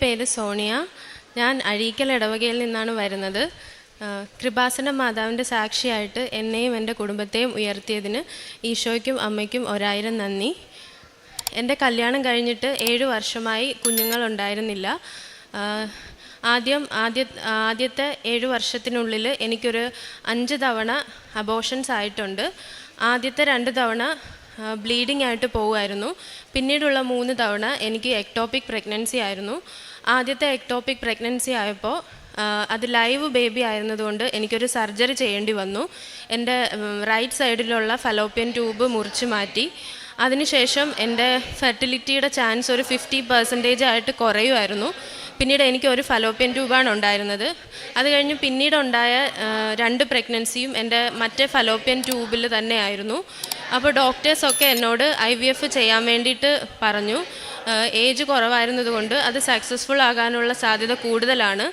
പേര് സോണിയ. ഞാൻ അഴീക്കൽ ഇടവകയിൽ നിന്നാണ് വരുന്നത്. കൃപാസന മാതാവിൻ്റെ സാക്ഷിയായിട്ട് എന്നെയും എൻ്റെ കുടുംബത്തെയും ഉയർത്തിയതിന് ഈശോയ്ക്കും അമ്മയ്ക്കും 1000 നന്ദി. എൻ്റെ കല്യാണം കഴിഞ്ഞിട്ട് 7 വർഷമായി കുഞ്ഞുങ്ങളുണ്ടായിരുന്നില്ല. ആദ്യത്തെ 7 വർഷത്തിനുള്ളിൽ എനിക്കൊരു 5 തവണ അബോഷൻസ് ആയിട്ടുണ്ട്. ആദ്യത്തെ 2 തവണ ബ്ലീഡിംഗ് ആയിട്ട് പോകുമായിരുന്നു. പിന്നീടുള്ള 3 തവണ എനിക്ക് എക്ടോപിക് പ്രഗ്നൻസി ആയിരുന്നു. ആദ്യത്തെ എക്ടോപിക് പ്രഗ്നൻസി ആയപ്പോൾ അത് ലൈവ് ബേബി ആയിരുന്നതുകൊണ്ട് എനിക്കൊരു സർജറി ചെയ്യേണ്ടി വന്നു. എൻ്റെ റൈറ്റ് സൈഡിലുള്ള ഫലോപ്പിയൻ ട്യൂബ് മുറിച്ച് മാറ്റി. അതിനുശേഷം എൻ്റെ ഫെർട്ടിലിറ്റിയുടെ ചാൻസ് ഒരു 50% ആയിട്ട് കുറയുമായിരുന്നു. പിന്നീട് എനിക്ക് ഒരു ഫലോപ്പിയൻ ട്യൂബാണ് ഉണ്ടായിരുന്നത്. അത് കഴിഞ്ഞ് പിന്നീടുണ്ടായ 2 പ്രഗ്നൻസിയും എൻ്റെ മറ്റേ ഫലോപ്പിയൻ ട്യൂബിൽ തന്നെയായിരുന്നു. അപ്പോൾ ഡോക്ടേഴ്സൊക്കെ എന്നോട് IVF ചെയ്യാൻ വേണ്ടിയിട്ട് പറഞ്ഞു. ഏജ് കുറവായിരുന്നതുകൊണ്ട് അത് സക്സസ്ഫുൾ ആകാനുള്ള സാധ്യത കൂടുതലാണ്.